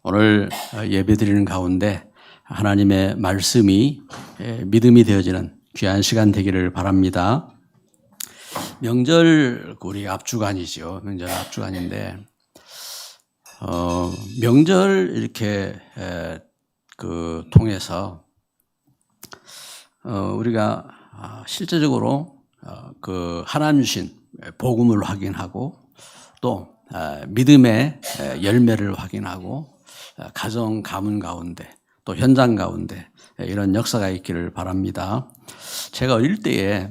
오늘 예배드리는 가운데 하나님의 말씀이 믿음이 되어지는 귀한 시간 되기를 바랍니다. 명절 우리 앞주간이죠. 명절 앞주간인데 명절 이렇게 통해서 우리가 실제적으로 하나님 주신 복음을 확인하고 또 믿음의 열매를 확인하고 가정 가문 가운데 또 현장 가운데 이런 역사가 있기를 바랍니다. 제가 어릴 때에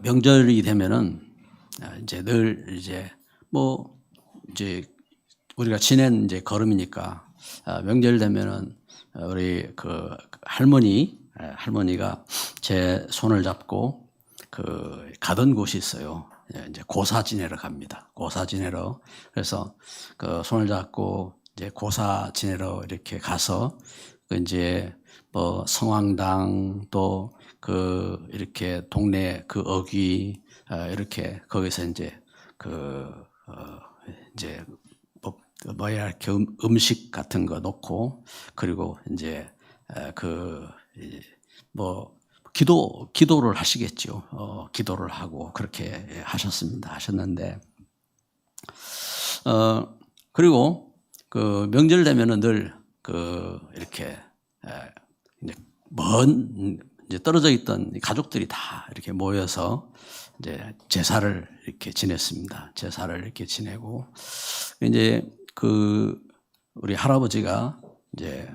명절이 되면은 이제 늘 이제 우리가 지낸 걸음이니까 명절 되면은 우리 할머니가 제 손을 잡고 가던 곳이 있어요. 이제 고사 지내러 갑니다. 고사 지내러. 그래서 손을 잡고 이제 고사 지내러 이렇게 가서 이제 성황당 또 이렇게 동네 어귀 이렇게 거기서 이제 이렇게 음식 같은 거 놓고 그리고 이제 기도를 하시겠죠. 기도를 하고 그렇게 하셨는데, 그리고 명절 되면은 늘 이렇게 이제 떨어져 있던 가족들이 다 이렇게 모여서 이제 제사를 이렇게 지냈습니다. 제사를 이렇게 지내고, 이제 우리 할아버지가 이제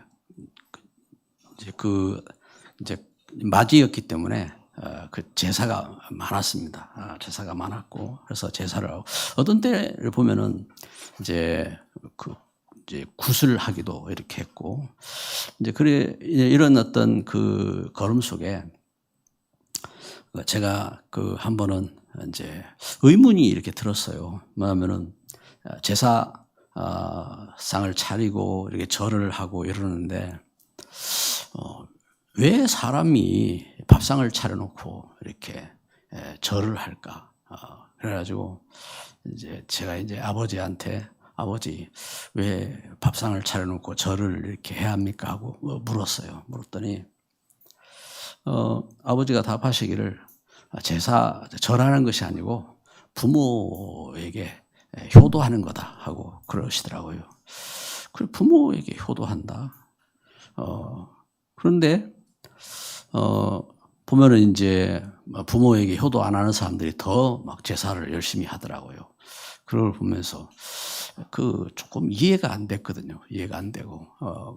맞이였기 때문에 제사가 많았습니다. 제사가 많았고, 그래서 제사를 하고, 어떤 때를 보면은 이제 굿을 하기도 이렇게 했고, 이제 이런 어떤 걸음 속에 제가 한 번은 이제 의문이 이렇게 들었어요. 뭐냐면은 제사상을 차리고 이렇게 절을 하고 이러는데, 왜 사람이 밥상을 차려놓고 이렇게 절을 할까? 그래가지고 제가 아버지한테 아버지 왜 밥상을 차려놓고 절을 이렇게 해야 합니까? 하고 물었어요. 물었더니 아버지가 답하시기를 절하는 것이 아니고 부모에게 효도하는 거다 하고 그러시더라고요. 그래 부모에게 효도한다. 그런데 보면은 이제 부모에게 효도 안 하는 사람들이 더 막 제사를 열심히 하더라고요. 그걸 보면서 조금 이해가 안 됐거든요. 이해가 안 되고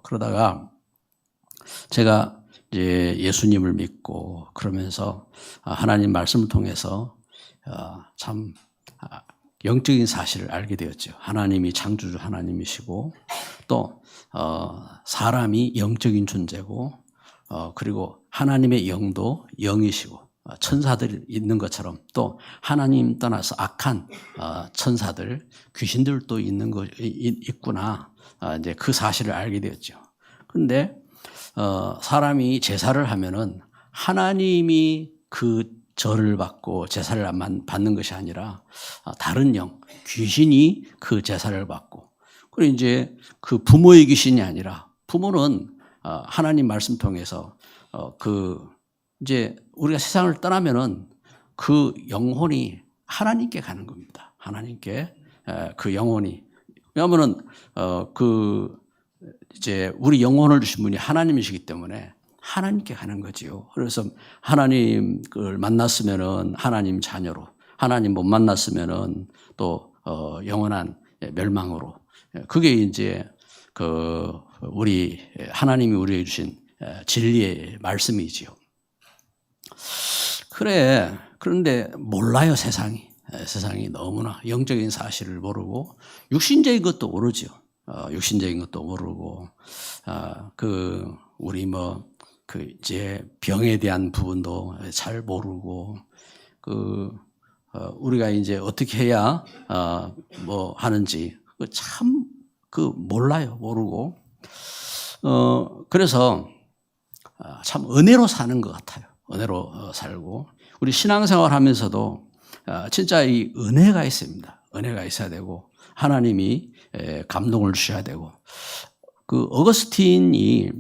그러다가 제가 이제 예수님을 믿고 그러면서 하나님 말씀을 통해서 참 영적인 사실을 알게 되었죠. 하나님이 창조주 하나님이시고 또 사람이 영적인 존재고 그리고 하나님의 영도 영이시고 천사들이 있는 것처럼 또 하나님 떠나서 악한 천사들 귀신들도 있구나 이제 그 사실을 알게 되었죠. 그런데 사람이 제사를 하면은 하나님이 절을 받고 제사를 받는 것이 아니라 다른 영 귀신이 제사를 받고, 그리고 이제 부모의 귀신이 아니라 부모는 하나님 말씀 통해서 이제 우리가 세상을 떠나면은 영혼이 하나님께 가는 겁니다. 하나님께 영혼이. 왜냐하면은 이제 우리 영혼을 주신 분이 하나님이시기 때문에 하나님께 가는 거지요. 그래서 하나님을 만났으면은 하나님 자녀로, 하나님 못 만났으면은 또 영원한 멸망으로. 그게 이제 하나님이 우리에게 주신 진리의 말씀이지요. 그런데 몰라요, 세상이. 세상이 너무나 영적인 사실을 모르고 육신적인 것도 모르죠. 육신적인 것도 모르고 우리 이제 병에 대한 부분도 잘 모르고 우리가 이제 어떻게 해야 하는지 참 몰라요, 모르고. 그래서 참 은혜로 사는 것 같아요. 은혜로 살고 우리 신앙생활 하면서도 진짜 이 은혜가 있습니다. 은혜가 있어야 되고 하나님이 감동을 주셔야 되고 그 어거스틴이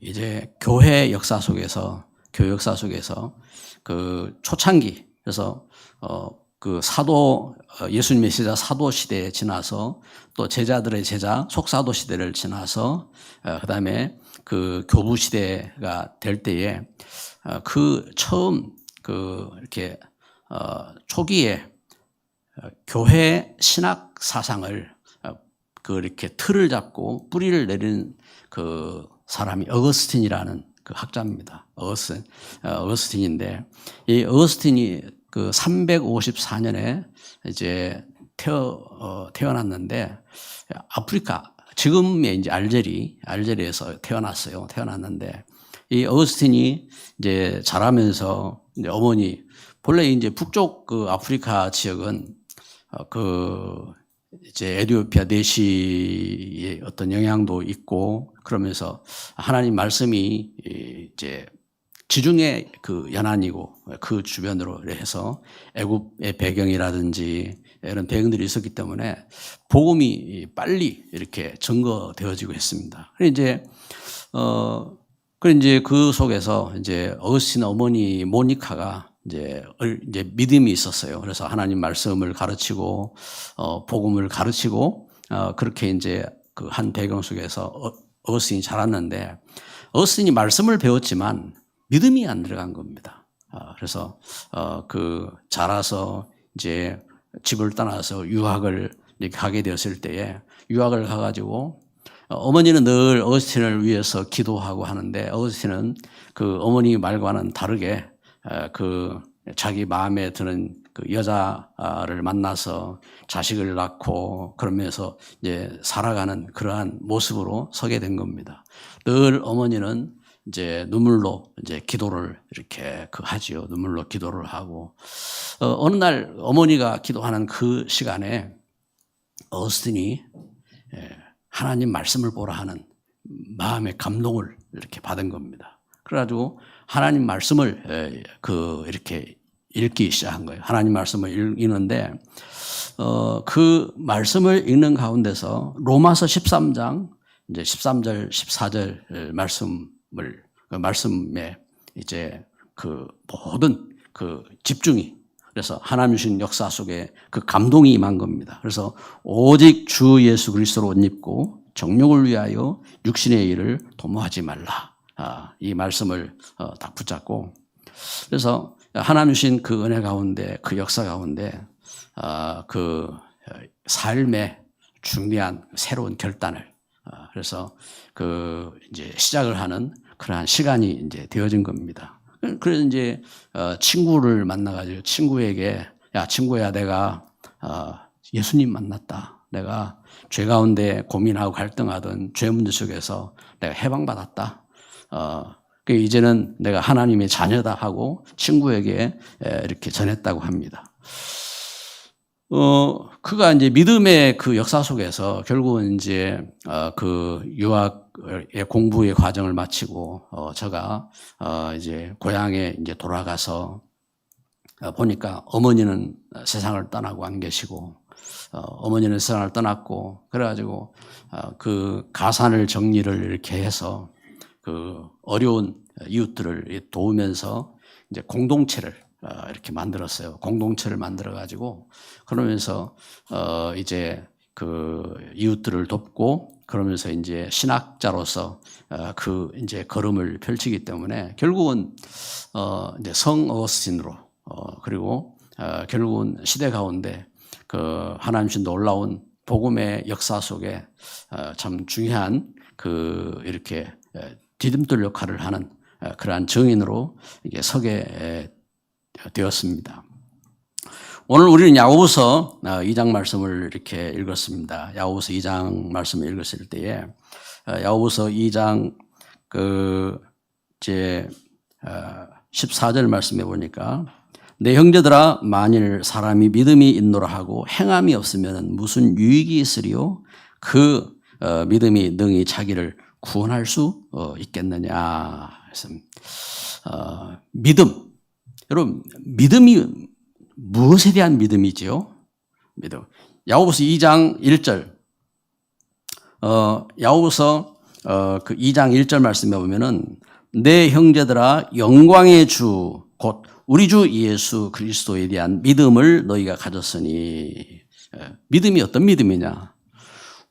이제 교회 역사 속에서 그 초창기, 그래서 그 사도, 예수님의 제자 사도 시대에 지나서 또 제자들의 제자 속사도 시대를 지나서 그다음에 그 교부 시대가 될 때에 그 처음 이렇게 초기에 교회 신학 사상을 이렇게 틀을 잡고 뿌리를 내린 그 사람이 어거스틴이라는 그 학자입니다. 어거스틴인데, 이 어거스틴이 그 354년에 이제 태어났는데, 아프리카, 지금의 이제 알제리에서 태어났는데, 이 어거스틴이 이제 자라면서 이제 어머니, 본래 이제 북쪽 그 아프리카 지역은 이제 에티오피아 내시의 어떤 영향도 있고, 그러면서 하나님 말씀이 이제 지중해 그 연안이고 그 주변으로 해서 애굽의 배경이라든지 이런 배경들이 있었기 때문에 복음이 빨리 이렇게 증거되어지고 했습니다. 그래 이제 그 속에서 이제 어거스틴 어머니 모니카가 이제 믿음이 있었어요. 그래서 하나님 말씀을 가르치고 복음을 가르치고 그렇게 이제 그 한 배경 속에서 어거스틴이 자랐는데, 어거스틴이 말씀을 배웠지만 믿음이 안 들어간 겁니다. 그래서 자라서 이제 집을 떠나서 유학을 이렇게 가게 되었을 때에 유학을 가가지고 어머니는 늘 어거스틴을 위해서 기도하고 하는데, 어거스틴은 그 어머니 말과는 다르게 자기 마음에 드는 그 여자를 만나서 자식을 낳고 그러면서 이제 살아가는 그러한 모습으로 서게 된 겁니다. 늘 어머니는 이제 눈물로 이제 기도를 이렇게 하지요. 눈물로 기도를 하고, 어느 날 어머니가 기도하는 그 시간에 어거스틴이 하나님 말씀을 보라 하는 마음의 감동을 이렇게 받은 겁니다. 그래가지고 하나님 말씀을 이렇게 읽기 시작한 거예요. 하나님 말씀을 읽는데, 그 말씀을 읽는 가운데서 로마서 13장 이제 13절, 14절 말씀에 이제 그 모든 그 집중이, 그래서 하나님 주신 역사 속에 그 감동이 임한 겁니다. 그래서 오직 주 예수 그리스도로 옷 입고 정욕을 위하여 육신의 일을 도모하지 말라. 이 말씀을 딱 붙잡고, 그래서 하나님 주신 그 은혜 가운데, 그 역사 가운데 그 삶의 중대한 새로운 결단을 그래서 이제 시작을 하는 그러한 시간이 이제 되어진 겁니다. 그래서 이제 친구를 만나가지고 친구에게, 야 친구야, 내가 예수님 만났다. 내가 죄 가운데 고민하고 갈등하던 죄 문제 속에서 내가 해방받았다. 이제는 내가 하나님의 자녀다 하고 친구에게 이렇게 전했다고 합니다. 그가 이제 믿음의 그 역사 속에서 결국은 이제 그 유학의 공부의 과정을 마치고 저가 이제 고향에 이제 돌아가서 보니까 어머니는 세상을 떠나고 안 계시고, 어머니는 세상을 떠났고, 그래가지고 그 가산을 정리를 이렇게 해서 그 어려운 이웃들을 도우면서 이제 공동체를 이렇게 만들었어요. 공동체를 만들어가지고 그러면서 이제 그 이웃들을 돕고, 그러면서 이제 신학자로서 그 이제 걸음을 펼치기 때문에 결국은 이제 성 어거스틴으로 그리고 결국은 시대 가운데 그 하나님 주신 놀라운 복음의 역사 속에 참 중요한 이렇게 디딤돌 역할을 하는 그러한 증인으로 이게 서게 되었습니다. 오늘 우리는 야고보서 2장 말씀을 이렇게 읽었습니다. 야고보서 2장 말씀을 읽었을 때에 야고보서 2장 14절 말씀해 보니까, 내 형제들아 만일 사람이 믿음이 있노라 하고 행함이 없으면 무슨 유익이 있으리요? 그 믿음이 능히 자기를 구원할 수 있겠느냐. 그래서 믿음, 여러분 믿음이 무엇에 대한 믿음이지요? 믿음. 야고보서 2장 1절 야고보서 그 2장 1절 말씀에 보면은 내 형제들아 영광의 주 곧 우리 주 예수 그리스도에 대한 믿음을 너희가 가졌으니 믿음이 어떤 믿음이냐?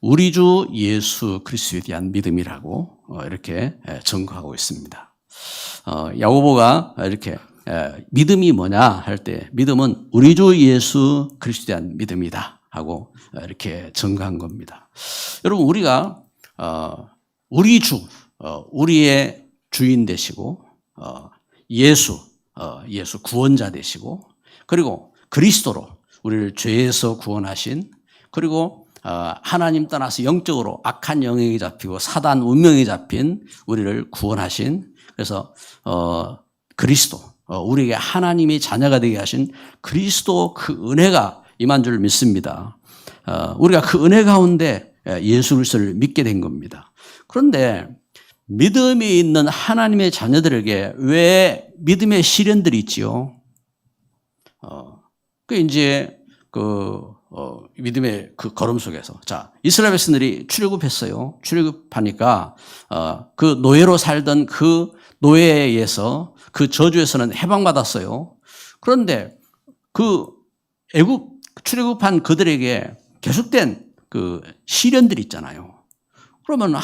우리 주 예수 그리스도에 대한 믿음이라고 이렇게 증거하고 있습니다. 야고보가 이렇게 믿음이 뭐냐 할 때 믿음은 우리 주 예수 그리스도에 대한 믿음이다 하고 이렇게 증거한 겁니다. 여러분 우리가 우리 주, 우리의 주인 되시고 예수 구원자 되시고 그리고 그리스도로 우리를 죄에서 구원하신 그리고 하나님 떠나서 영적으로 악한 영역에 잡히고 사단 운명에 잡힌 우리를 구원하신 그래서 그리스도 우리에게 하나님의 자녀가 되게 하신 그리스도 그 은혜가 임한 줄 믿습니다. 우리가 그 은혜 가운데 예수 그리스도를 믿게 된 겁니다. 그런데 믿음이 있는 하나님의 자녀들에게 왜 믿음의 시련들이 있지요? 믿음의 그 걸음 속에서. 자, 이스라엘 백성들이 출애굽했어요. 출애굽하니까, 그 노예로 살던 그 노예에 의해서 그 저주에서는 해방받았어요. 그런데 출애굽한 그들에게 계속된 그 시련들이 있잖아요. 그러면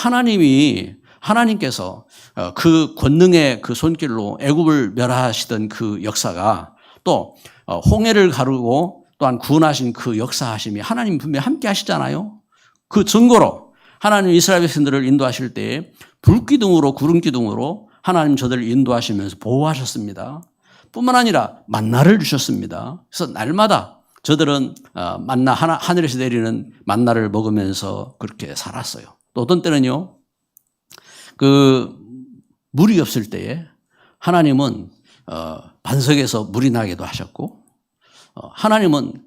하나님께서 그 권능의 그 손길로 애굽을 멸하시던 그 역사가 또 홍해를 가르고 또한 구원하신 그 역사하심이 하나님 분명히 함께 하시잖아요. 그 증거로 하나님 이스라엘 백성들을 인도하실 때 불기둥으로 구름기둥으로 하나님 저들을 인도하시면서 보호하셨습니다. 뿐만 아니라 만나를 주셨습니다. 그래서 날마다 저들은 하늘에서 내리는 만나를 먹으면서 그렇게 살았어요. 또 어떤 때는요. 물이 없을 때에 하나님은 반석에서 물이 나기도 하셨고 하나님은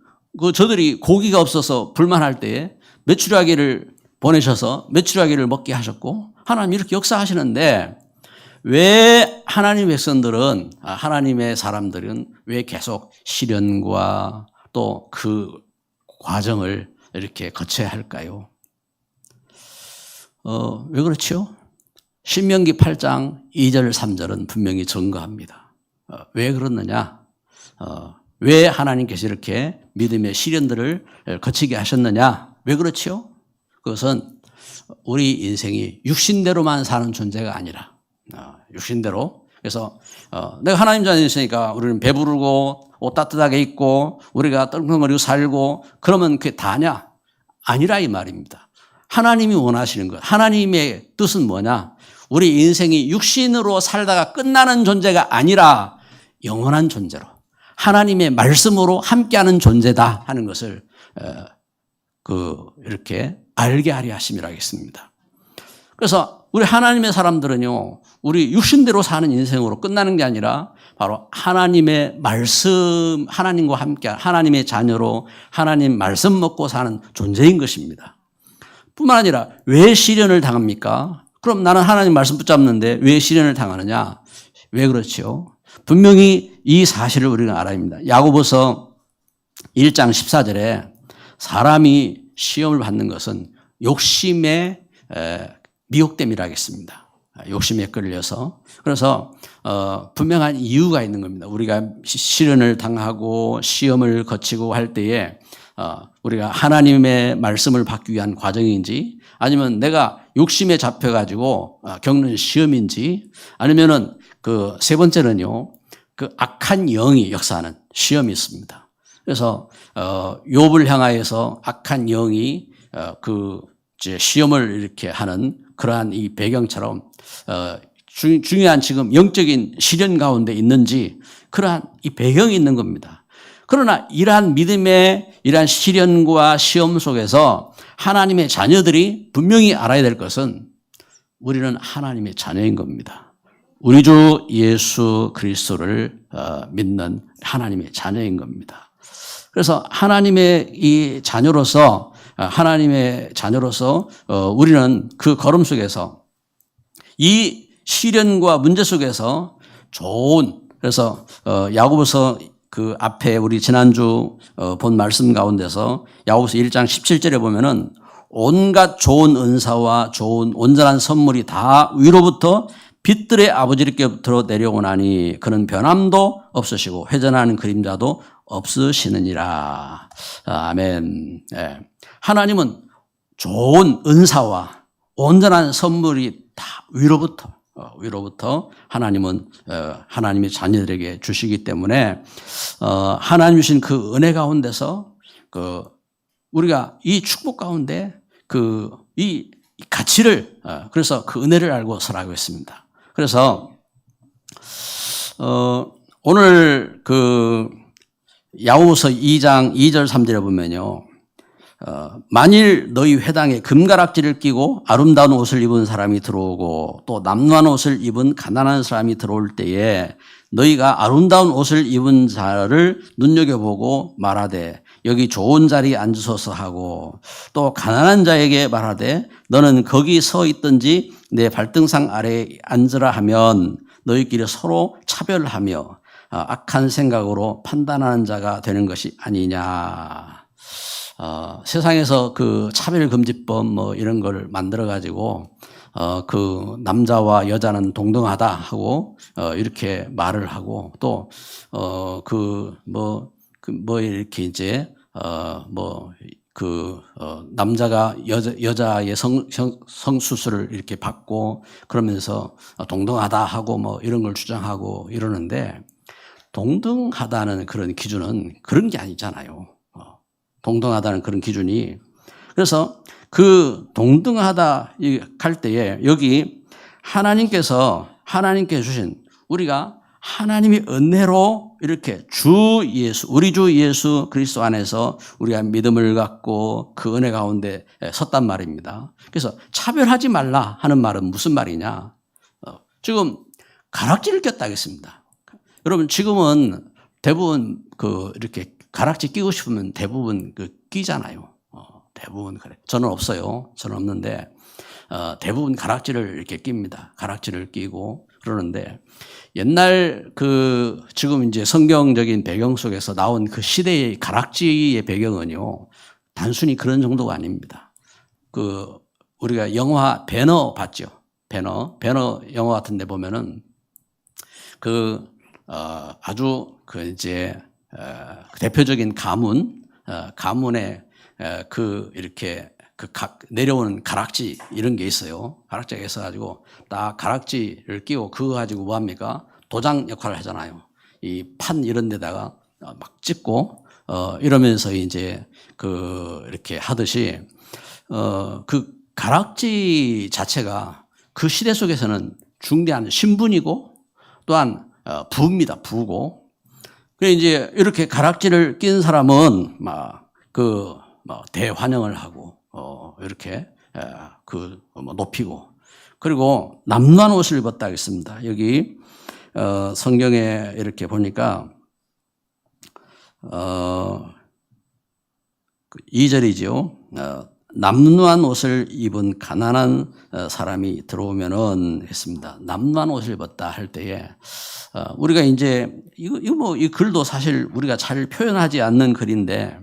저들이 고기가 없어서 불만할 때에 메추라기를 보내셔서 메추라기를 먹게 하셨고 하나님 이렇게 역사하시는데 왜 하나님의 백성들은 하나님의 사람들은 왜 계속 시련과 또 그 과정을 이렇게 거쳐야 할까요? 왜 그렇지요? 신명기 8장 2절 3절은 분명히 증거합니다. 왜 그렇느냐? 왜 하나님께서 이렇게 믿음의 시련들을 거치게 하셨느냐? 왜 그렇지요? 그것은 우리 인생이 육신대로만 사는 존재가 아니라 육신대로 그래서 내가 하나님 자녀였으니까 우리는 배부르고 옷 따뜻하게 입고 우리가 떵떵거리고 살고 그러면 그게 다냐? 아니라 이 말입니다. 하나님이 원하시는 것 하나님의 뜻은 뭐냐? 우리 인생이 육신으로 살다가 끝나는 존재가 아니라 영원한 존재로 하나님의 말씀으로 함께하는 존재다 하는 것을 이렇게 알게 하려 하심이라 하겠습니다. 그래서 우리 하나님의 사람들은요, 우리 육신대로 사는 인생으로 끝나는 게 아니라 바로 하나님의 말씀, 하나님과 함께 하나님의 자녀로 하나님 말씀 먹고 사는 존재인 것입니다. 뿐만 아니라 왜 시련을 당합니까? 그럼 나는 하나님 말씀 붙잡는데 왜 시련을 당하느냐? 왜 그렇지요? 분명히 이 사실을 우리가 알아야 합니다. 야고보서 1장 14절에 사람이 시험을 받는 것은 욕심의 미혹됨이라 하겠습니다. 욕심에 끌려서. 그래서 분명한 이유가 있는 겁니다. 우리가 시련을 당하고 시험을 거치고 할 때에 우리가 하나님의 말씀을 받기 위한 과정인지 아니면 내가 욕심에 잡혀가지고 겪는 시험인지 아니면은 세 번째는요, 악한 영이 역사하는 시험이 있습니다. 그래서 욥을 향하여서 악한 영이 시험을 이렇게 하는 그러한 이 배경처럼 중요한 지금 영적인 시련 가운데 있는지 그러한 이 배경이 있는 겁니다. 그러나 이러한 믿음의 이러한 시련과 시험 속에서 하나님의 자녀들이 분명히 알아야 될 것은 우리는 하나님의 자녀인 겁니다. 우리 주 예수 그리스도를 믿는 하나님의 자녀인 겁니다. 그래서 하나님의 이 자녀로서 우리는 그 걸음 속에서 이 시련과 문제 속에서 그래서 야고보서 앞에 우리 지난주 본 말씀 가운데서 야고보서 1장 17절에 보면은 온갖 좋은 은사와 좋은 온전한 선물이 다 위로부터 빛들의 아버지께부터 내려오나니 그는 변함도 없으시고 회전하는 그림자도 없으시느니라. 아멘. 예. 하나님은 좋은 은사와 온전한 선물이 다 위로부터 하나님은 하나님의 자녀들에게 주시기 때문에 하나님 주신 그 은혜 가운데서 우리가 이 축복 가운데 이 가치를 그래서 그 은혜를 알고 살아가고 있습니다. 그래서 오늘 야고보서 2장 2절 3절에 보면요. 만일 너희 회당에 금가락지를 끼고 아름다운 옷을 입은 사람이 들어오고 또 남루한 옷을 입은 가난한 사람이 들어올 때에 너희가 아름다운 옷을 입은 자를 눈여겨보고 말하되 여기 좋은 자리에 앉으소서 하고 또 가난한 자에게 말하되 너는 거기 서 있든지 내 발등상 아래에 앉으라 하면 너희끼리 서로 차별하며 악한 생각으로 판단하는 자가 되는 것이 아니냐. 세상에서 그 차별금지법 이런 걸 만들어가지고 그 남자와 여자는 동등하다 하고 이렇게 말을 하고 또 이렇게 이제 남자가 여자의 성수술을 이렇게 받고 그러면서 동등하다 하고 이런 걸 주장하고 이러는데 동등하다는 그런 기준은 그런 게 아니잖아요. 동등하다는 그런 기준이. 그래서 그 동등하다 할 때에 여기 하나님께 주신 우리가 하나님의 은혜로 이렇게 우리 주 예수 그리스도 안에서 우리가 믿음을 갖고 그 은혜 가운데 섰단 말입니다. 그래서 차별하지 말라 하는 말은 무슨 말이냐? 지금 가락지를 꼈다 하겠습니다. 여러분 지금은 대부분 이렇게 가락지 끼고 싶으면 대부분 끼잖아요. 대부분 그래. 저는 없어요. 저는 없는데 대부분 가락지를 이렇게 낍니다. 가락지를 끼고 그러는데 옛날 지금 이제 성경적인 배경 속에서 나온 그 시대의 가락지의 배경은요 단순히 그런 정도가 아닙니다. 우리가 영화 배너 봤죠? 배너 영화 같은데 보면은 아주 이제 대표적인 가문에 이렇게 내려오는 가락지 이런 게 있어요. 가락지가 있어가지고 딱 가락지를 끼고 그거 가지고 뭐 합니까? 도장 역할을 하잖아요. 이 판 이런 데다가 막 찍고 이러면서 이제 이렇게 하듯이 그 가락지 자체가 그 시대 속에서는 중대한 신분이고 또한 부입니다. 부고. 그래 이제 이렇게 가락지를 낀 사람은 대환영을 하고 이렇게 높이고 그리고 남루한 옷을 입었다 하겠습니다. 여기 성경에 이렇게 보니까 2절이죠. 남루한 옷을 입은 가난한 사람이 들어오면은 했습니다. 남루한 옷을 입었다 할 때에 우리가 이제 이 글도 사실 우리가 잘 표현하지 않는 글인데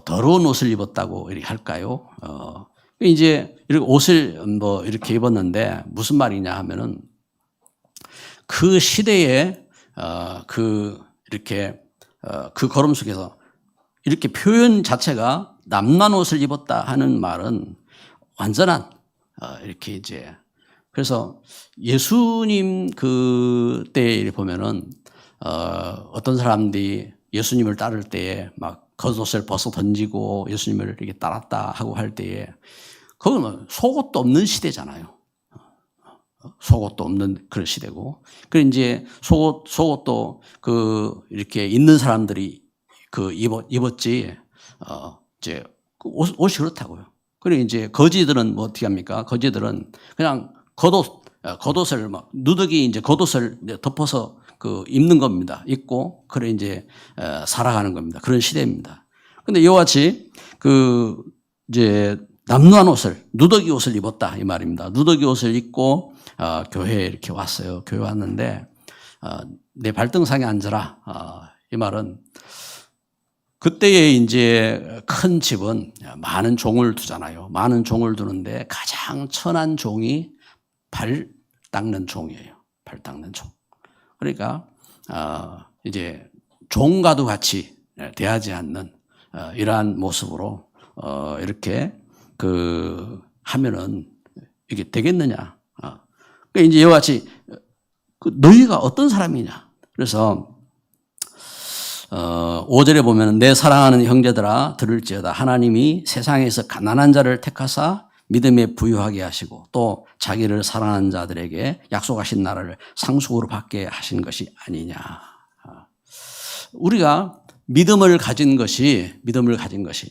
더러운 옷을 입었다고 이렇게 할까요? 이제 이렇게 옷을 이렇게 입었는데 무슨 말이냐 하면은 그 시대에 이렇게 그 걸음 속에서 이렇게 표현 자체가 남루한 옷을 입었다 하는 말은 완전한 이렇게 이제 그래서 예수님 그때에 보면은 어떤 사람들이 예수님을 따를 때에 막 겉옷을 벗어 던지고 예수님을 이렇게 따랐다 하고 할 때에 그건 속옷도 없는 시대잖아요. 속옷도 없는 그런 시대고. 그래 이제 속옷도 이렇게 있는 사람들이 입었지. 이제 옷이 그렇다고요. 그리고 이제 거지들은 어떻게 합니까? 거지들은 그냥 겉옷을 막 누더기 이제 겉옷을 덮어서 입는 겁니다. 입고 그래 이제 살아가는 겁니다. 그런 시대입니다. 근데 이와 같이 이제 남루한 옷을 누더기 옷을 입었다 이 말입니다. 누더기 옷을 입고 교회에 이렇게 왔어요. 교회 왔는데 내 발등상에 앉아라 이 말은 그때에 이제 큰 집은 많은 종을 두잖아요. 많은 종을 두는데 가장 천한 종이 발 닦는 종이에요. 발 닦는 종. 그러니까 이제 종과도 같이 대하지 않는 이러한 모습으로 이렇게 하면은 이게 되겠느냐? 그러니까 이제 이와 같이 너희가 어떤 사람이냐? 그래서 5절에 보면 내 사랑하는 형제들아 들을지어다 하나님이 세상에서 가난한 자를 택하사 믿음에 부유하게 하시고 또 자기를 사랑하는 자들에게 약속하신 나라를 상속으로 받게 하신 것이 아니냐. 우리가 믿음을 가진 것이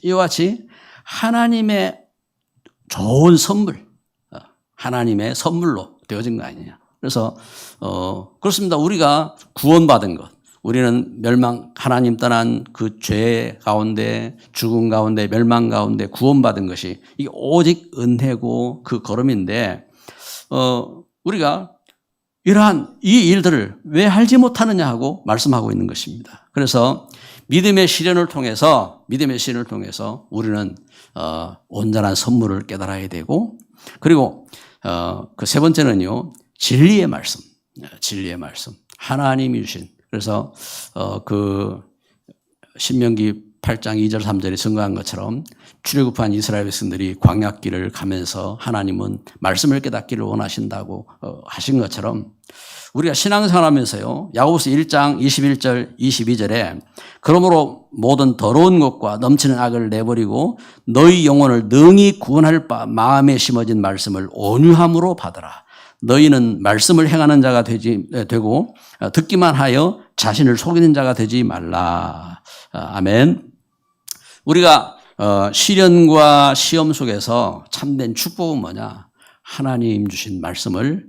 이와 같이 하나님의 좋은 선물, 하나님의 선물로 되어진 거 아니냐. 그래서 그렇습니다. 우리가 구원받은 것, 우리는 하나님 떠난 그 죄 가운데, 죽음 가운데, 멸망 가운데 구원받은 것이 이게 오직 은혜고 그 걸음인데, 우리가 이러한 이 일들을 왜 알지 못하느냐 하고 말씀하고 있는 것입니다. 그래서 믿음의 시련을 통해서 우리는 온전한 선물을 깨달아야 되고, 그리고 그 세 번째는요, 진리의 말씀. 하나님이 주신. 그래서 신명기 8장 2절 3절에 증거한 것처럼 출애굽한 이스라엘 백성들이 광야길을 가면서 하나님은 말씀을 깨닫기를 원하신다고 하신 것처럼 우리가 신앙생활하면서요, 야고보서 1장 21절 22절에 그러므로 모든 더러운 것과 넘치는 악을 내버리고 너희 영혼을 능히 구원할 바 마음에 심어진 말씀을 온유함으로 받으라. 너희는 말씀을 행하는 자가 되고 듣기만 하여 자신을 속이는 자가 되지 말라. 아멘. 우리가 시련과 시험 속에서 참된 축복은 뭐냐? 하나님 주신 말씀을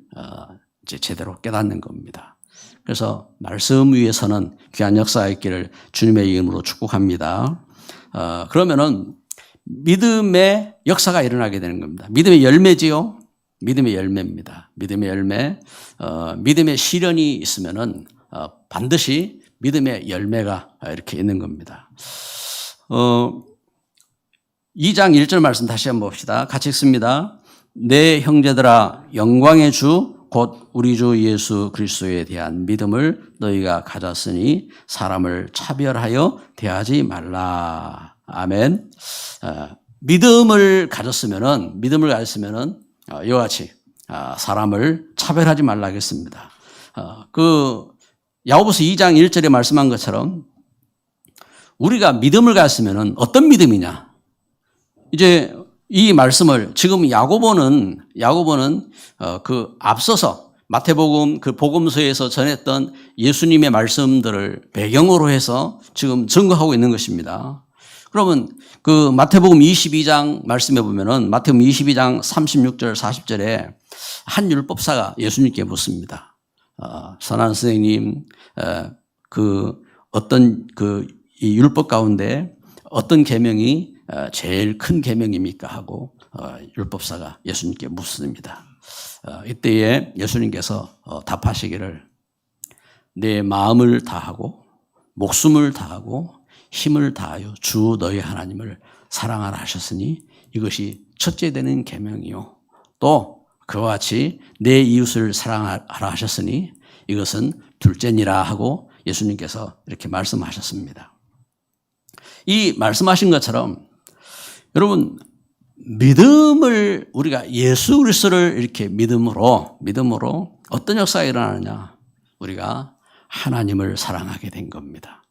이제 제대로 깨닫는 겁니다. 그래서 말씀 위에서는 귀한 역사가 있기를 주님의 이름으로 축복합니다. 그러면은 믿음의 역사가 일어나게 되는 겁니다. 믿음의 열매지요. 믿음의 열매입니다. 믿음의 열매. 믿음의 시련이 있으면은 반드시 믿음의 열매가 이렇게 있는 겁니다. 2장 1절 말씀 다시 한번 봅시다. 같이 읽습니다. 내 형제들아 영광의 주 곧 우리 주 예수 그리스도에 대한 믿음을 너희가 가졌으니 사람을 차별하여 대하지 말라. 아멘. 믿음을 가졌으면은 이와 같이 사람을 차별하지 말라 하겠습니다. 야고보서 2장 1절에 말씀한 것처럼 우리가 믿음을 가졌으면은 어떤 믿음이냐? 이제 이 말씀을 지금 야고보는 앞서서 마태복음 그 복음서에서 전했던 예수님의 말씀들을 배경으로 해서 지금 증거하고 있는 것입니다. 그러면 그 마태복음 22장 말씀해 보면은 마태복음 22장 36절 40절에 한 율법사가 예수님께 묻습니다. 선한 선생님, 이 율법 가운데 어떤 계명이 제일 큰 계명입니까? 하고 율법사가 예수님께 묻습니다. 이때에 예수님께서 답하시기를 내 마음을 다하고 목숨을 다하고 힘을 다하여 주 너희 하나님을 사랑하라 하셨으니 이것이 첫째 되는 계명이요. 또 그와 같이 내 이웃을 사랑하라 하셨으니 이것은 둘째니라 하고 예수님께서 이렇게 말씀하셨습니다. 이 말씀하신 것처럼 여러분 믿음을 우리가 예수 그리스도를 이렇게 믿음으로 어떤 역사가 일어나느냐? 우리가 하나님을 사랑하게 된 겁니다.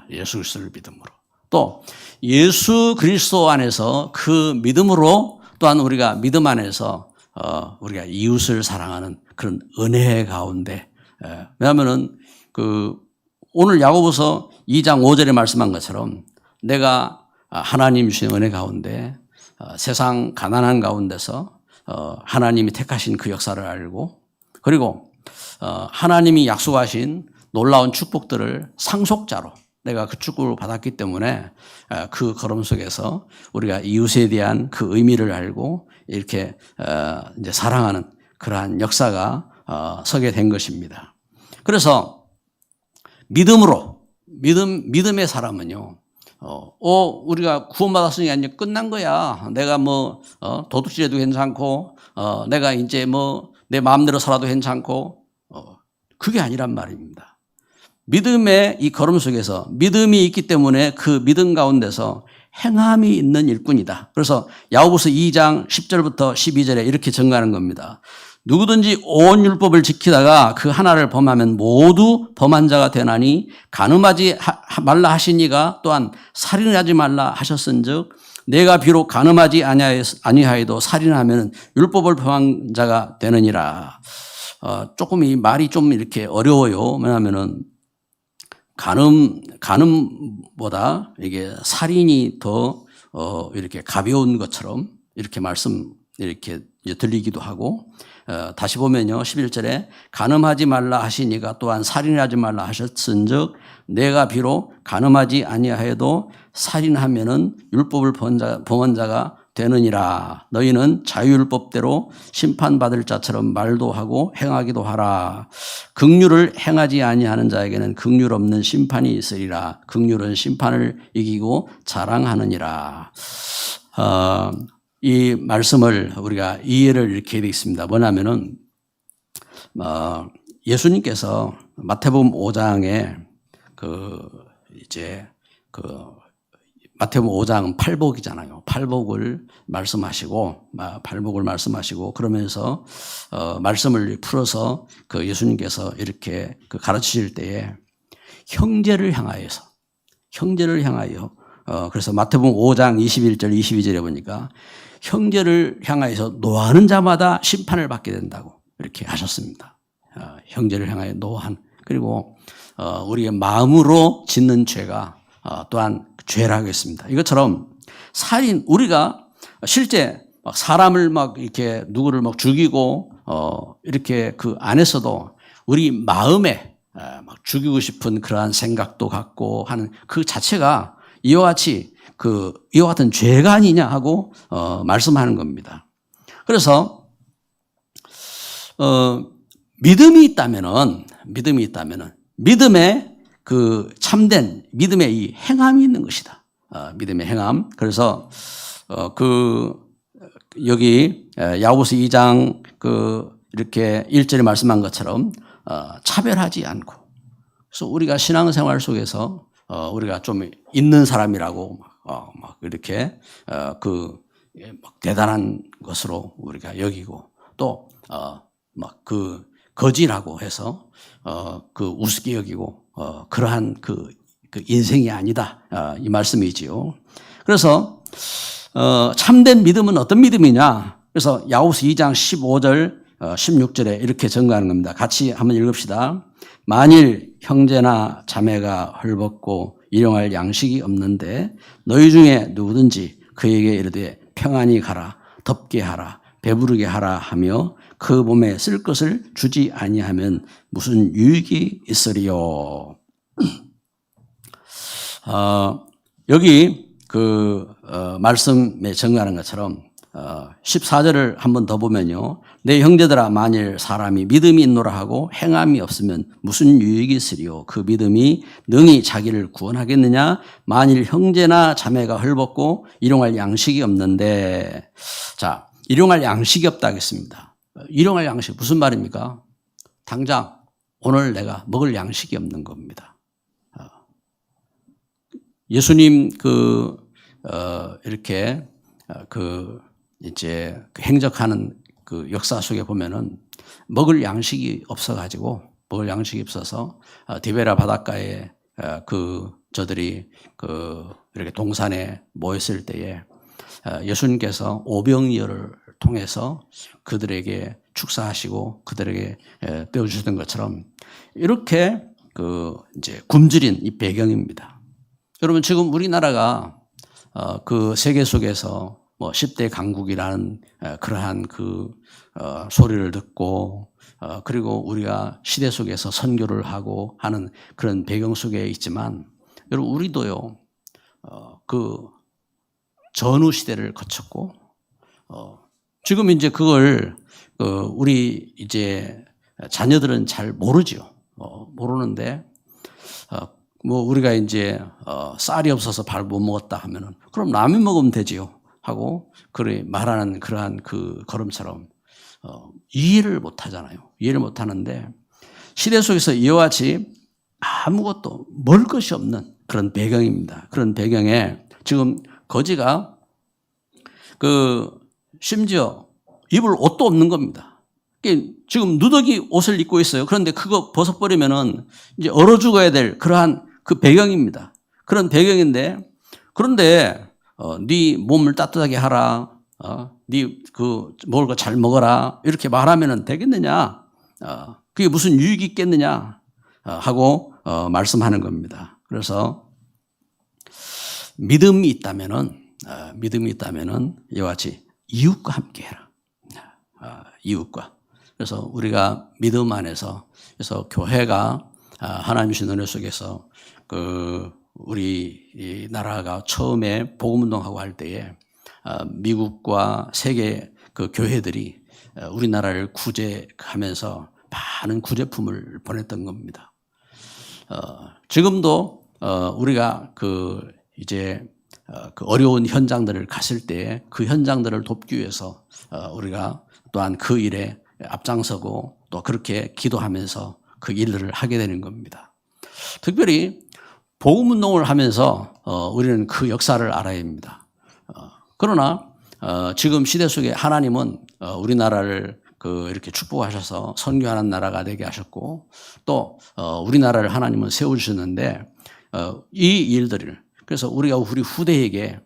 예수 그리스도를 믿음으로. 또 예수 그리스도 안에서 그 믿음으로 또한 우리가 믿음 안에서 우리가 이웃을 사랑하는 그런 은혜 가운데 왜냐하면은 오늘 야고보서 2장 5절에 말씀한 것처럼 내가 하나님 주신 은혜 가운데 세상 가난한 가운데서 하나님이 택하신 그 역사를 알고 그리고 하나님이 약속하신 놀라운 축복들을 상속자로 내가 그 축복을 받았기 때문에 그 걸음 속에서 우리가 이웃에 대한 그 의미를 알고 이렇게 이제 사랑하는 그러한 역사가 서게 된 것입니다. 그래서 믿음의 사람은요, 우리가 구원받았으니까 이제 끝난 거야. 내가 도둑질해도 괜찮고, 내가 이제 내 마음대로 살아도 괜찮고, 그게 아니란 말입니다. 믿음의 이 걸음 속에서 믿음이 있기 때문에 그 믿음 가운데서 행함이 있는 일꾼이다. 그래서 야고보서 2장 10절부터 12절에 이렇게 증가하는 겁니다. 누구든지 온 율법을 지키다가 그 하나를 범하면 모두 범한 자가 되나니 간음하지 말라 하시니가 또한 살인하지 말라 하셨은즉 내가 비록 간음하지 아니하여도 살인하면 율법을 범한 자가 되느니라. 조금 이 말이 좀 이렇게 어려워요. 왜냐하면은 간음보다 이게 살인이 더 이렇게 가벼운 것처럼 이렇게 이렇게 이제 들리기도 하고, 다시 보면요. 11절에 간음하지 말라 하시니가 또한 살인하지 말라 하셨은즉 내가 비록 간음하지 아니하여도 살인하면은 율법을 범한 자가 되느니라. 너희는 자유율법대로 심판받을 자처럼 말도 하고 행하기도 하라. 긍휼을 행하지 아니하는 자에게는 긍휼 없는 심판이 있으리라. 긍휼은 심판을 이기고 자랑하느니라. 이 말씀을 우리가 이해를 이렇게 되어 있습니다. 뭐냐면은 예수님께서 마태복음 5장에 마태복음 5장은 팔복이잖아요. 팔복을 말씀하시고 그러면서 말씀을 풀어서 예수님께서 이렇게 가르치실 때에 형제를 향하여 그래서 마태복음 5장 21절 22절에 보니까 형제를 향하여서 노하는 자마다 심판을 받게 된다고 이렇게 하셨습니다. 형제를 향하여 노한. 그리고 우리의 마음으로 짓는 죄가 또한 죄라고 했습니다. 이것처럼 살인, 우리가 실제 사람을 이렇게 누구를 죽이고 이렇게 그 안에서도 우리 마음에 죽이고 싶은 그러한 생각도 갖고 하는 그 자체가 이와 같은 죄가 아니냐 하고 말씀하는 겁니다. 그래서 믿음이 있다면은 믿음에 참된 믿음의 이 행함이 있는 것이다. 믿음의 행함. 그래서 여기 야고보서 2장 이렇게 1절에 말씀한 것처럼 차별하지 않고, 그래서 우리가 신앙생활 속에서 우리가 좀 있는 사람이라고 이렇게 대단한 것으로 우리가 여기고, 또 거지라고 해서 우습게 여기고 그러한 그 인생이 아니다, 이 말씀이지요. 그래서 참된 믿음은 어떤 믿음이냐? 그래서 야고보서 2장 15절 16절에 이렇게 증거하는 겁니다. 같이 한번 읽읍시다. 만일 형제나 자매가 헐벗고 일용할 양식이 없는데 너희 중에 누구든지 그에게 이르되 평안히 가라, 덥게 하라, 배부르게 하라 하며 그 몸에 쓸 것을 주지 아니하면 무슨 유익이 있으리요. 여기 말씀에 증거하는 것처럼 14절을 한번 더 보면요. 내 형제들아, 만일 사람이 믿음이 있노라 하고 행함이 없으면 무슨 유익이 있으리요. 그 믿음이 능히 자기를 구원하겠느냐. 만일 형제나 자매가 헐벗고 일용할 양식이 없는데, 자, 일용할 양식이 없다 하겠습니다. 일용할 양식 무슨 말입니까? 당장 오늘 내가 먹을 양식이 없는 겁니다. 예수님 이렇게 이제 행적하는 역사 속에 보면은 먹을 양식이 없어서 디베라 바닷가에 저들이 이렇게 동산에 모였을 때에 예수님께서 오병이어를 통해서 그들에게 축사하시고 그들에게 떼어주셨던 것처럼 이렇게 이제 굶주린 이 배경입니다. 여러분, 지금 우리나라가 세계 속에서 10대 강국이라는 그러한 소리를 듣고, 그리고 우리가 시대 속에서 선교를 하고 하는 그런 배경 속에 있지만, 여러분, 우리도요, 전후 시대를 거쳤고, 지금 이제 그걸, 우리 이제 자녀들은 잘 모르죠. 모르는데, 뭐 우리가 이제 쌀이 없어서 밥 못 먹었다 하면은 그럼 라면 먹으면 되지요 하고 그래 말하는 그러한 그 걸음처럼 이해를 못 하잖아요. 이해를 못 하는데 시대 속에서 이와 같이 아무것도 먹을 것이 없는 그런 배경입니다. 그런 배경에 지금 거지가 심지어 입을 옷도 없는 겁니다. 지금 누더기 옷을 입고 있어요. 그런데 그거 벗어버리면은 이제 얼어 죽어야 될 그러한 그 배경입니다. 그런 배경인데 그런데 네 몸을 따뜻하게 하라. 네 먹을 거 잘 먹어라. 이렇게 말하면은 되겠느냐? 그게 무슨 유익이 있겠느냐? 하고 말씀하는 겁니다. 그래서 믿음이 있다면은 이와 같이 이웃과 함께해라. 이웃과. 그래서 우리가 믿음 안에서 그래서 교회가 하나님 주신 은혜 속에서 우리 이 나라가 처음에 복음 운동하고 할 때에 미국과 세계 그 교회들이 우리나라를 구제하면서 많은 구제품을 보냈던 겁니다. 지금도 우리가 이제 그 어려운 현장들을 갔을 때 그 현장들을 돕기 위해서 우리가 또한 그 일에 앞장서고 또 그렇게 기도하면서 그 일들을 하게 되는 겁니다. 특별히 복음 운동을 하면서 우리는 그 역사를 알아야 합니다. 그러나 지금 시대 속에 하나님은 우리나라를 이렇게 축복하셔서 선교하는 나라가 되게 하셨고 또 우리나라를 하나님은 세우셨는데 이 일들을 그래서 우리가 우리 후대에게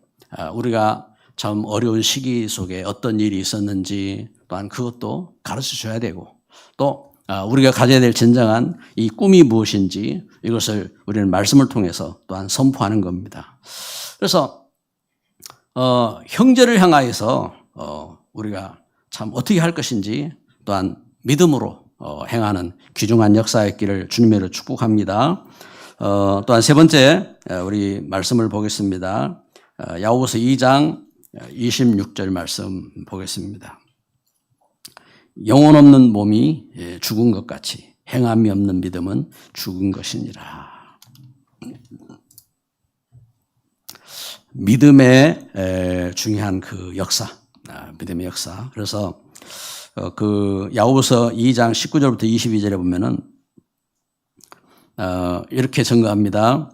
우리가 참 어려운 시기 속에 어떤 일이 있었는지 또한 그것도 가르쳐 줘야 되고 또 우리가 가져야 될 진정한 이 꿈이 무엇인지 이것을 우리는 말씀을 통해서 또한 선포하는 겁니다. 그래서 형제를 향하여서 우리가 참 어떻게 할 것인지 또한 믿음으로 행하는 귀중한 역사였기를 주님으로 축복합니다. 또한 세 번째 우리 말씀을 보겠습니다. 야고보서 2장 26절 말씀 보겠습니다. 영혼 없는 몸이 죽은 것 같이 행함이 없는 믿음은 죽은 것이니라. 믿음의 중요한 그 역사, 믿음의 역사. 그래서 야고보서 2장 19절부터 22절에 보면은 이렇게 증거합니다.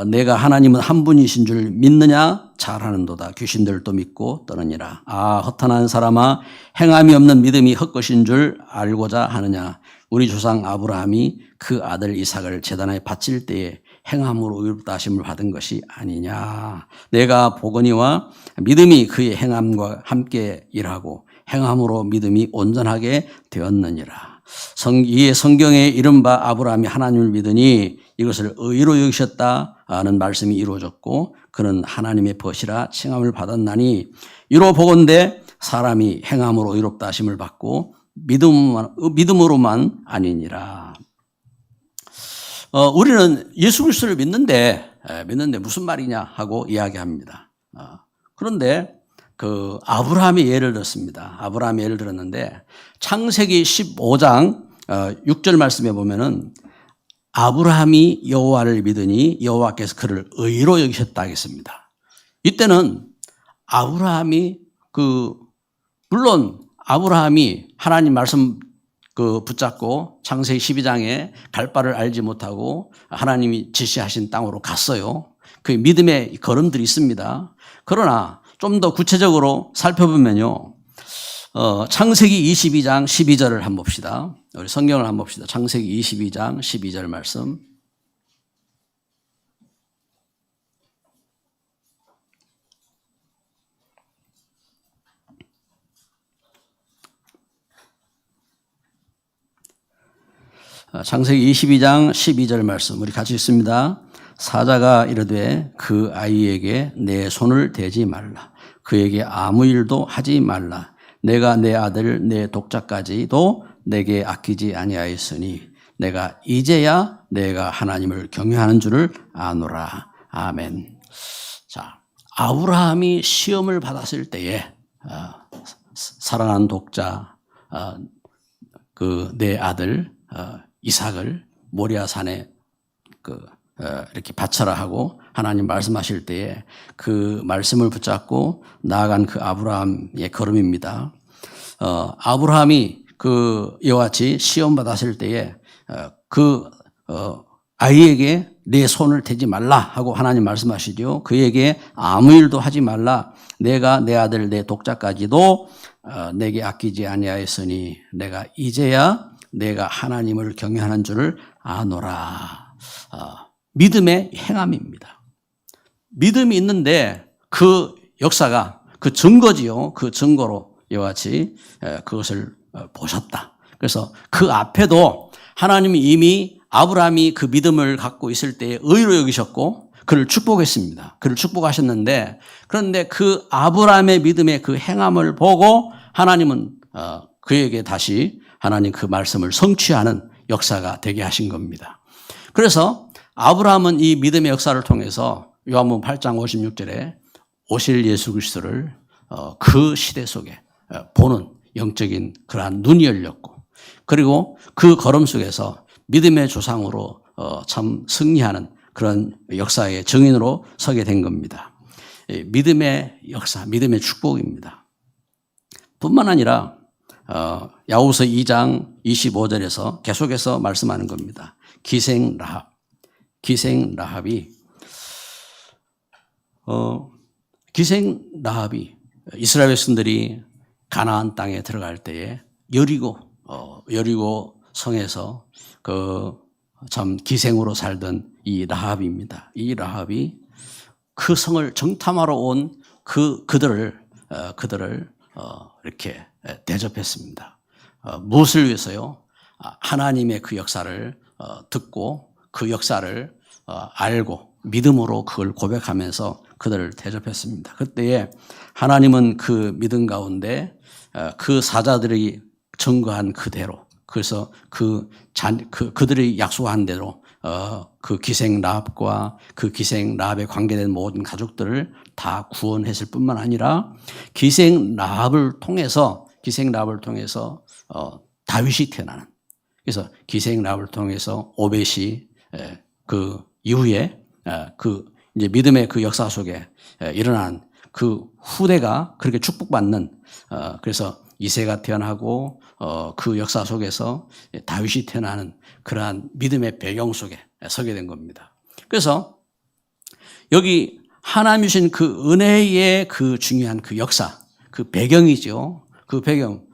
내가 하나님은 한 분이신 줄 믿느냐? 잘하는도다. 귀신들도 믿고 떠느니라. 허탄한 사람아, 행함이 없는 믿음이 헛것인 줄 알고자 하느냐? 우리 조상 아브라함이 그 아들 이삭을 제단에 바칠 때에 행함으로 의롭다 하심을 받은 것이 아니냐? 내가 보거니와 믿음이 그의 행함과 함께 일하고 행함으로 믿음이 온전하게 되었느니라. 이에 성경에 이른바 아브라함이 하나님을 믿으니 이것을 의로 여기셨다는 말씀이 이루어졌고 그는 하나님의 벗이라 칭함을 받았나니 이로 보건대 사람이 행함으로 의롭다 하심을 받고 믿음으로만 아니니라. 우리는 예수 그리스도를 믿는데 무슨 말이냐 하고 이야기합니다. 그런데 아브라함의 예를 들었습니다. 아브라함의 예를 들었는데 창세기 15장 6절 말씀에 보면은 아브라함이 여호와를 믿으니 여호와께서 그를 의로 여기셨다 하겠습니다. 이때는 아브라함이 물론 아브라함이 하나님 말씀 붙잡고 창세기 12장에 갈 바를 알지 못하고 하나님이 지시하신 땅으로 갔어요. 그 믿음의 걸음들이 있습니다. 그러나 좀 더 구체적으로 살펴보면요. 창세기 22장 12절을 한번 봅시다. 우리 성경을 한번 봅시다. 창세기 22장 12절 말씀. 창세기 22장 12절 말씀 우리 같이 읽습니다. 사자가 이르되 그 아이에게 내 손을 대지 말라. 그에게 아무 일도 하지 말라. 내가 내 아들 내 독자까지도 내게 아끼지 아니하였으니 내가 이제야 내가 하나님을 경외하는 줄을 아노라. 아멘. 자, 아브라함이 시험을 받았을 때에 사랑하는 독자 내 아들 이삭을 모리아산에 이렇게 바쳐라 하고 하나님 말씀하실 때에 그 말씀을 붙잡고 나아간 그 아브라함의 걸음입니다. 아브라함이 그 이와 같이 시험 받았을 때에 아이에게 내 손을 대지 말라 하고 하나님 말씀하시죠. 그에게 아무 일도 하지 말라. 내가 내 아들 내 독자까지도 내게 아끼지 아니하였으니 내가 이제야 내가 하나님을 경외하는 줄을 아노라. 믿음의 행함입니다. 믿음이 있는데 그 역사가 그 증거지요. 그 증거로 이와 같이 그것을 보셨다. 그래서 그 앞에도 하나님이 이미 아브라함이 그 믿음을 갖고 있을 때에 의로 여기셨고 그를 축복했습니다. 그를 축복하셨는데 그런데 그 아브라함의 믿음의 그 행함을 보고 하나님은 그에게 다시 하나님 그 말씀을 성취하는 역사가 되게 하신 겁니다. 그래서 아브라함은 이 믿음의 역사를 통해서 요한복음 8장 56절에 오실 예수 그리스도를 그 시대 속에 보는 영적인 그러한 눈이 열렸고 그리고 그 걸음 속에서 믿음의 조상으로 참 승리하는 그런 역사의 증인으로 서게 된 겁니다. 믿음의 역사, 믿음의 축복입니다. 뿐만 아니라 야고보서 2장 25절에서 계속해서 말씀하는 겁니다. 기생 라합이 이스라엘 백성들이 가나안 땅에 들어갈 때에 여리고 성에서 참 기생으로 살던 이 라합입니다. 이 라합이 그 성을 정탐하러 온 그들을 이렇게 대접했습니다. 무엇을 위해서요? 하나님의 그 역사를 듣고 그 역사를 알고 믿음으로 그걸 고백하면서 그들을 대접했습니다. 그때에 하나님은 그 믿음 가운데 그 사자들이 증거한 그대로 그래서 그들이 약속한 대로 그 기생 라합과 그 기생 라합에 관계된 모든 가족들을 다 구원했을 뿐만 아니라 기생 라합을 통해서 다윗이 태어나는 그래서 기생 라합을 통해서 오벳이 그 이후에 그 이제 믿음의 그 역사 속에 일어난 그 후대가 그렇게 축복받는 그래서 이새가 태어나고 그 역사 속에서 다윗이 태어나는 그러한 믿음의 배경 속에 서게 된 겁니다. 그래서 여기 하나님 주신 그 은혜의 그 중요한 그 역사, 그 배경이죠. 그 배경,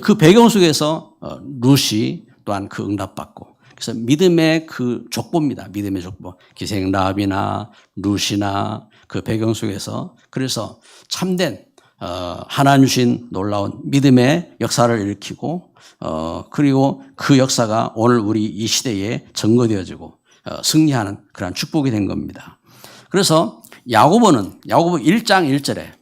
그 배경 속에서 룻이 또한 그 응답받고 그래서 믿음의 그 족보입니다. 믿음의 족보. 기생 라합이나 룻이나 그 배경 속에서 그래서 참된 하나님 주신 놀라운 믿음의 역사를 일으키고 그리고 그 역사가 오늘 우리 이 시대에 증거되어지고 승리하는 그러한 축복이 된 겁니다. 그래서 야고보 1장 1절에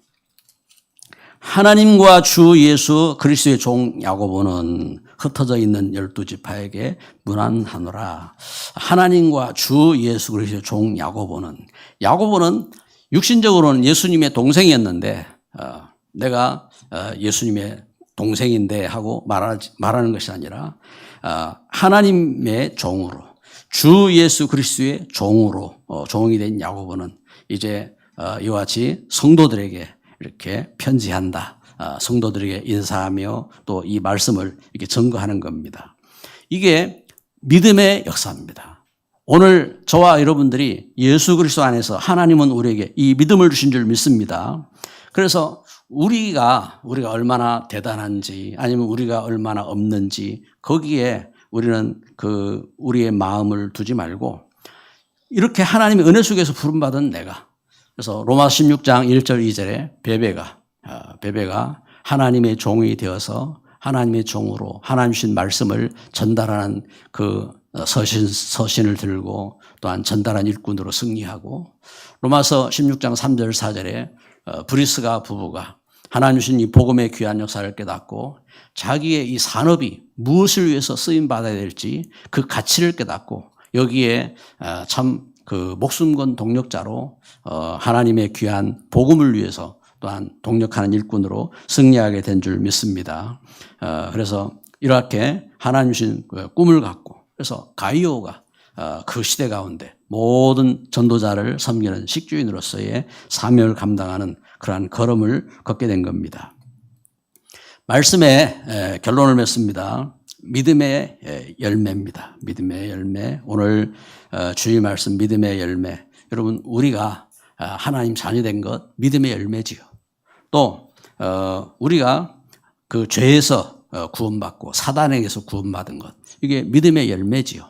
하나님과 주 예수 그리스도의 종 야고보는 흩어져 있는 12지파에게 문안하노라. 하나님과 주 예수 그리스도의 종 야고보는 육신적으로는 예수님의 동생이었는데 내가 예수님의 동생인데 하고 말하는 것이 아니라 하나님의 종으로 주 예수 그리스도의 종으로 종이 된 야고보는 이제 이와 같이 성도들에게 이렇게 편지한다. 성도들에게 인사하며 또 이 말씀을 이렇게 증거하는 겁니다. 이게 믿음의 역사입니다. 오늘 저와 여러분들이 예수 그리스도 안에서 하나님은 우리에게 이 믿음을 주신 줄 믿습니다. 그래서 우리가 얼마나 대단한지 아니면 우리가 얼마나 없는지 거기에 우리는 우리의 마음을 두지 말고 이렇게 하나님의 은혜 속에서 부름받은 내가 그래서 로마서 16장 1절 2절에 베베가 하나님의 종이 되어서 하나님의 종으로 하나님 주신 말씀을 전달하는 그 서신을 들고 또한 전달한 일꾼으로 승리하고 로마서 16장 3절 4절에 브리스가 부부가 하나님 주신 이 복음의 귀한 역사를 깨닫고 자기의 이 산업이 무엇을 위해서 쓰임 받아야 될지 그 가치를 깨닫고 여기에 참 그 목숨 건 동력자로 하나님의 귀한 복음을 위해서 또한 동력하는 일꾼으로 승리하게 된 줄 믿습니다. 그래서 이렇게 하나님 주신 꿈을 갖고 그래서 가이오가 그 시대 가운데 모든 전도자를 섬기는 식주인으로서의 사명을 감당하는 그러한 걸음을 걷게 된 겁니다. 말씀의 결론을 맺습니다. 믿음의 열매입니다. 믿음의 열매. 오늘 주일 말씀 믿음의 열매. 여러분, 우리가 하나님 자녀된 것 믿음의 열매지요. 또 우리가 그 죄에서 구원받고 사단에게서 구원받은 것, 이게 믿음의 열매지요.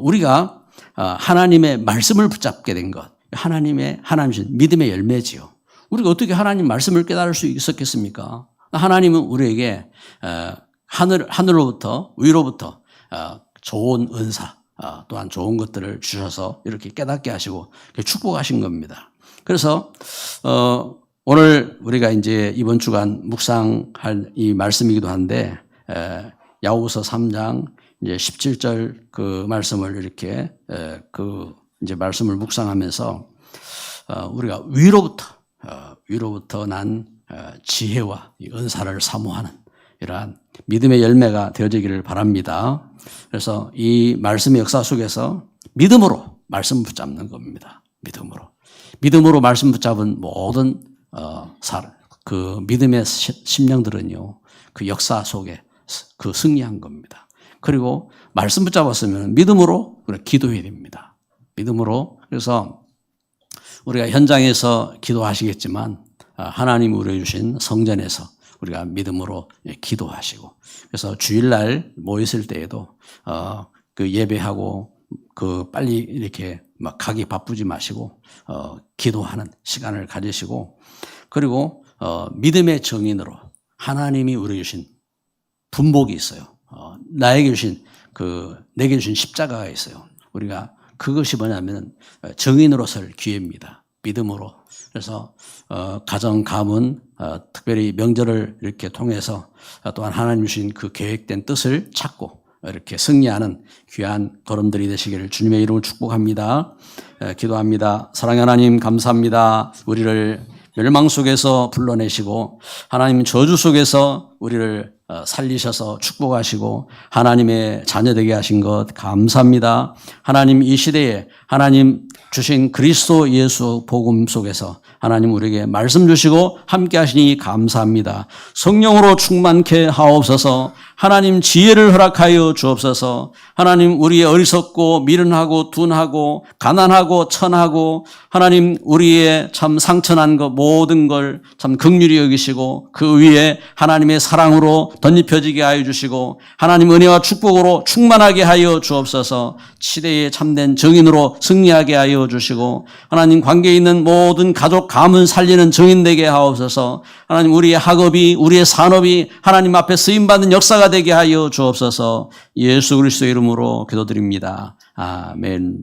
우리가 하나님의 말씀을 붙잡게 된 것, 하나님 믿음의 열매지요. 우리가 어떻게 하나님 말씀을 깨달을 수 있었겠습니까? 하나님은 우리에게 하늘로부터 위로부터 좋은 은사 또한 좋은 것들을 주셔서 이렇게 깨닫게 하시고 축복하신 겁니다. 그래서 오늘 우리가 이제 이번 주간 묵상할 이 말씀이기도 한데 야고보서 3장 이제 17절 그 말씀을 이렇게 그 이제 말씀을 묵상하면서 우리가 위로부터 난 지혜와 은사를 사모하는 이러한 믿음의 열매가 되어지기를 바랍니다. 그래서 이 말씀의 역사 속에서 믿음으로 말씀 붙잡는 겁니다. 믿음으로 말씀 붙잡은 모든 그 믿음의 심령들은요, 그 역사 속에 그 승리한 겁니다. 그리고 말씀 붙잡았으면 믿음으로 기도해야 됩니다. 믿음으로. 그래서 우리가 현장에서 기도하시겠지만 하나님이 우리에게 주신 성전에서 우리가 믿음으로 기도하시고, 그래서 주일날 모였을 때에도 그 예배하고 그 빨리 이렇게 막 가기 바쁘지 마시고 기도하는 시간을 가지시고, 그리고 믿음의 증인으로 하나님이 우리에게 주신 분복이 있어요. 내게 주신 십자가가 있어요. 우리가 그것이 뭐냐면 증인으로 설 기회입니다. 믿음으로. 그래서 가정, 가문, 특별히 명절을 이렇게 통해서 또한 하나님 주신 그 계획된 뜻을 찾고 이렇게 승리하는 귀한 걸음들이 되시기를 주님의 이름으로 축복합니다. 기도합니다. 사랑하는 하나님, 감사합니다. 우리를 멸망 속에서 불러내시고 하나님 저주 속에서 우리를 살리셔서 축복하시고 하나님의 자녀되게 하신 것 감사합니다. 하나님, 이 시대에 하나님 주신 그리스도 예수 복음 속에서 하나님 우리에게 말씀 주시고 함께 하시니 감사합니다. 성령으로 충만케 하옵소서. 하나님 지혜를 허락하여 주옵소서. 하나님 우리의 어리석고 미련하고 둔하고 가난하고 천하고 하나님 우리의 참 상처난 것 모든 걸 참 긍휼히 여기시고 그 위에 하나님의 사랑으로 덧입혀지게 하여 주시고 하나님 은혜와 축복으로 충만하게 하여 주옵소서. 시대의 참된 증인으로 승리하게 하여 주시고 하나님 관계에 있는 모든 가족 가문 살리는 증인 되게 하옵소서. 하나님 우리의 학업이 우리의 산업이 하나님 앞에 쓰임받는 역사가 되게 하여 주옵소서. 예수 그리스도의 이름으로 기도드립니다. 아멘.